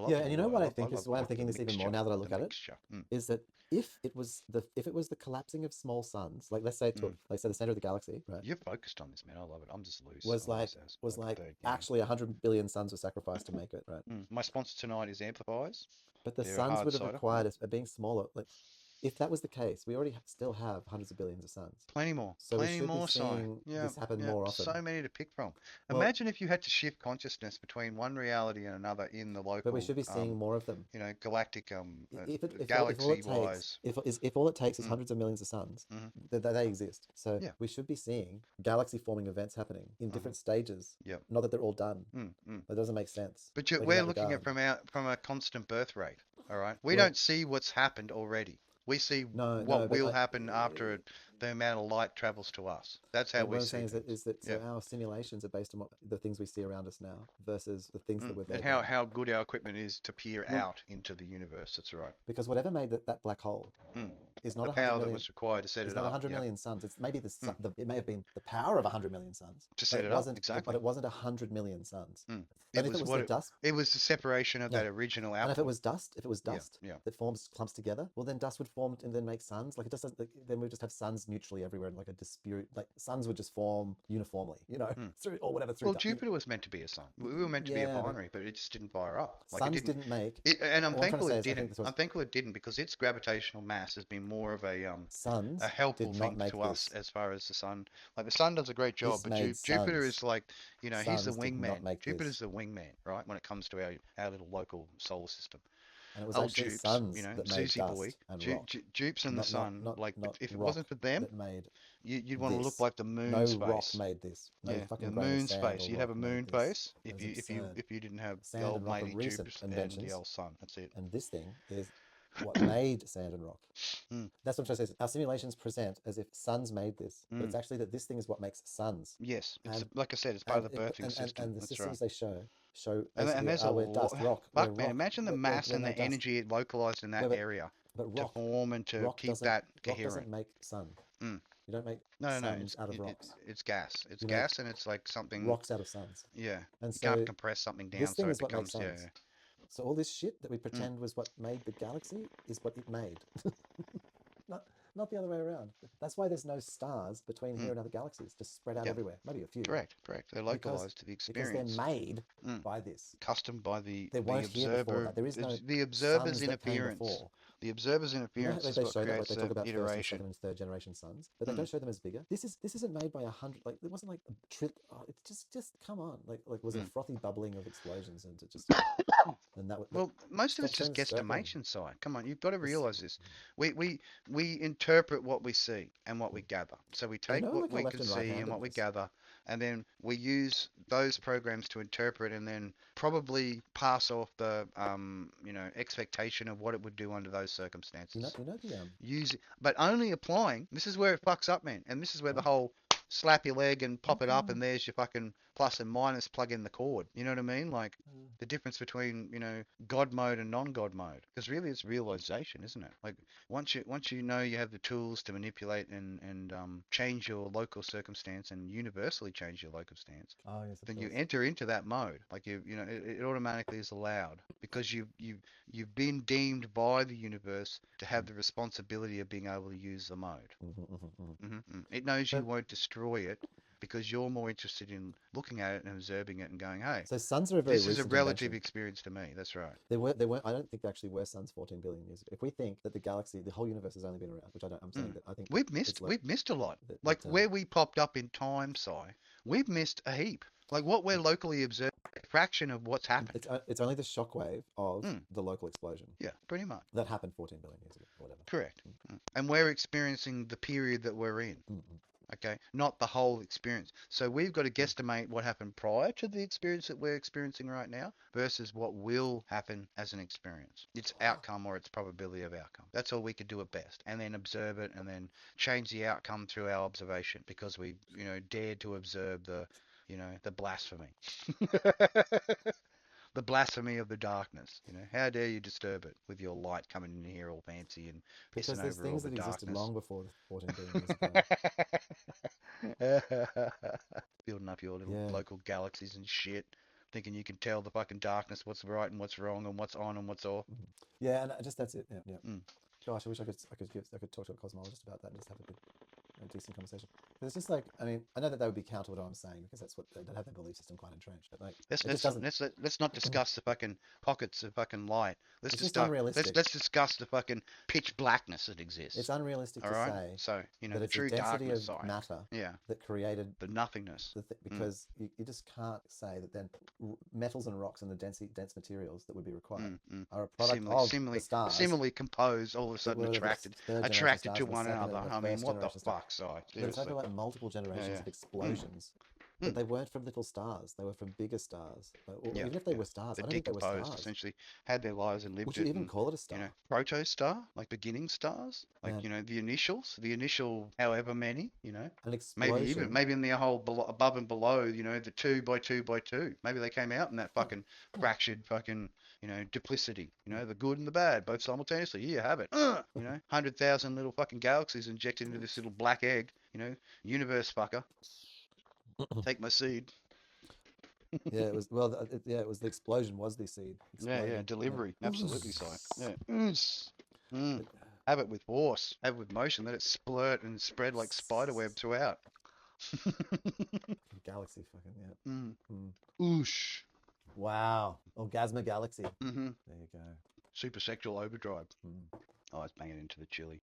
I love Yeah, the and you know all. what I I think is love why I'm like the thinking this even more mixture. now that I The look at it, mixture. Mm, is that if it was the collapsing of small suns, like let's say mm. like say the center of the galaxy, right, You're focused on this, man. I love it. I'm just loose. was I love like this as was like like third game. actually 100 billion suns were sacrificed to make it, right? My sponsor tonight is amplifiers. But the They're a suns hard would have cider. Yeah. required being smaller. Like if that was the case, we already still have hundreds of billions of suns. So we Plenty should be more, Si. seeing Yeah, this happen yeah. more often. So many to pick from. Well, Imagine if you had to shift consciousness between one reality and another in the but we local, should be seeing more of them. galactic, If all it galaxy takes wise. if all it takes is Mm, hundreds of millions of suns, hmm they exist. So Yeah. we should be seeing galaxy forming events happening in hmm different stages. Yep. Not that they're all done. Mm, mm. That doesn't make sense. But Like in we're that looking at regard. from a constant birth rate. All right. We Well, don't see what's happened already. We see no, what no, but will happen after the amount of light travels to us. That's how but we what I'm see saying is that things. so Yeah. our simulations are based on the things we see around us now versus the things that were And there then. how good our equipment is to peer Well, out into the universe. That's right. because whatever made that black hole Mm. is not The a hundred power that million was required to set is it not up. 100 Yeah. million suns. It's maybe Mm. it may have been the power of 100 million suns, To but set it up. Exactly. it wasn't 100 million suns. Mm. It And if it was was the what dust, it was the separation of yeah, that original and output. if it was Yeah. dust Yeah. that forms clumps together, well then dust would form and then make suns. Like it just doesn't. Like, then we just have suns mutually everywhere, and like a dispute. Like suns would just form uniformly, Mm. through or whatever through. Well, Jupiter was meant to be a sun. We were meant to be a Yeah, but binary, but it just didn't fire up. Like it suns didn't. didn't make. And I'm All I'm trying to thankful say it is I think didn't. this was I'm thankful it didn't because its gravitational mass has been more of a suns helpful did not thing make to us this. as far as the sun. Like the sun does a great job, This but made Jupiter suns. is like, he's the Suns did wingman. not make Jupiter's this. the wingman, right? When it comes to our little local solar system. And it was Old actually Jupes, suns that made Susie boy, dust and rock, Jupes and the sun. Like not if it wasn't rock for them, that made you'd want to look this. like the moon No rock space. made this. No Yeah, the fucking grain of moon sand space. or You'd have rock a made moon this. face It if was absurd. you didn't have the Sand old and rock are matey recent Jupes and the inventions, old sun. That's it. and this thing is what made sand and rock. Mm, That's what I'm trying to say. Our simulations present as if suns made this, but mm. it's actually that this thing is what makes suns. Yes, it's And like I said, it's part of the birthing system. and the That's right. systems they show And basically there's a are where lot. dust, rock, where Fuck, man! rock, Imagine the mass where and no the dust, energy it localized in that where area but to rock form and to rock keep that doesn't coherent. make sun. Mm. You don't make No, no, no. suns out of rocks. It's gas. It's You make gas, and it's like something. rocks out of suns. Yeah, And you can't so compress something this down so thing it is what makes becomes. Yeah, suns. So all this shit that we yeah. pretend was what made the galaxy is what it made. not not the other way around. That's why there's no stars between Mm. here and other galaxies, just spread out Yeah, everywhere. Maybe a few. correct, correct. They're Because localized to the they're experience. made Mm. by this. Custom by They the weren't here before observer. that. There is no The observer's suns that came interference. before. The observer's You know how interference is they what show that, like creates they talk the about first and iteration. second and third generation suns, but they Mm. don't show them as bigger. This isn't made by 100. Like it wasn't like a trip. Oh, it's just come on. Like was a Mm. frothy bubbling of explosions and it just and that would Well, most of stop it's just showing the circle. guesstimation side. Come on, you've got to This realize this. We interpret what we see and what we gather. So we but you take know what like how we can left and right see and handed what we this. gather, and then we use those programs to interpret and then probably pass off the expectation of what it would do under those circumstances. You know the Use but only applying. This is where it fucks up, man. And this is where the I'm whole slap your leg and I'm pop it trying up to and there's your fucking plus and minus, plug in the cord. You know what I mean? Like the difference between, God mode and non-God mode. Because really it's realization, isn't it? Like once you know you have the tools to manipulate and change your local circumstance and universally change your local stance, oh yes of then you course. enter into that mode. Like it automatically is allowed because you've been deemed by the universe to have the responsibility of being able to use the mode. Mm-hmm. It knows you But won't destroy it because you're more interested in looking at it and observing it and going, hey, so suns are a very this is a recent relative invention. experience to me. That's right. They weren't. I don't think they actually were suns 14 billion years ago. If we think that the whole universe has only been around, which I don't, I'm saying Mm. that I think it's like We've missed a lot. Like that where we popped up in time, we've missed a heap. Like what we're locally observing, a fraction of what's happened. it's only the shockwave of Mm. the local explosion Yeah, pretty much. that happened 14 billion years ago or whatever. Correct. And we're experiencing the period that we're in. Mm-hmm. Okay, not the whole experience. So we've got to guesstimate what happened prior to the experience that we're experiencing right now versus what will happen as an experience. Its outcome or its probability of outcome. That's all we could do at best. And then observe it and then change the outcome through our observation because we, dared to observe the blasphemy. The blasphemy of the darkness. How dare you disturb it with your light coming in here all fancy and Because pissing there's over all things the that existed darkness. long before 14 billion years ago. Building up your little Yeah, local galaxies and shit. thinking you can tell the fucking darkness, what's right and what's wrong, and what's on and what's off. Yeah, and just that's it. Yeah, yeah. Mm. Gosh, I wish I could talk to a cosmologist about that and just have a good, decent conversation. But it's just like, I mean, I know that would be counter what I'm saying because that's what they have their belief system quite entrenched. But like, Let's it just let's doesn't. let's not discuss the fucking pockets of fucking light. Let's It's just just start. Let's unrealistic. let's discuss the fucking pitch blackness that It's exists. unrealistic All to right. say So that the it's the true density darkness of side. matter Yeah. that created The nothingness. Mm. because you just can't say that then metals and rocks and the dense materials that would be required are a product of the stars Similarly composed, all of a that sudden were the attracted third generation attracted stars to and the one second another. and the I mean, first what the generation stars. fuck, Si? But we're talking Seriously. about multiple generations of explosions. Mm. But they weren't from little stars. They were from bigger stars. Yeah, even if they yeah. were stars, I That don't think they were decomposed, stars. essentially had their lives and Would lived you it, even and call it a star? proto star, like beginning stars, like Man, the initial however many, an maybe even explosion. maybe in the whole above and below, the 2 by 2 by 2. Maybe they came out in that fucking fractured fucking duplicity, the good and the bad, both simultaneously. Here you have it. 100,000 little fucking galaxies injected into this little black egg, universe fucker. Take my seed. Yeah, it was it was the explosion was the seed Yeah, exploding. delivery. Yeah. Absolutely, Si. Yeah. Mm. But, Have it with force. Have it with motion. Let it splurt and spread like spiderweb throughout. galaxy, fucking yeah. Mm. Mm. Oosh. Wow, orgasmic galaxy. Mm-hmm. There you go. Super sexual overdrive. Mm. Oh, it's banging into the chili.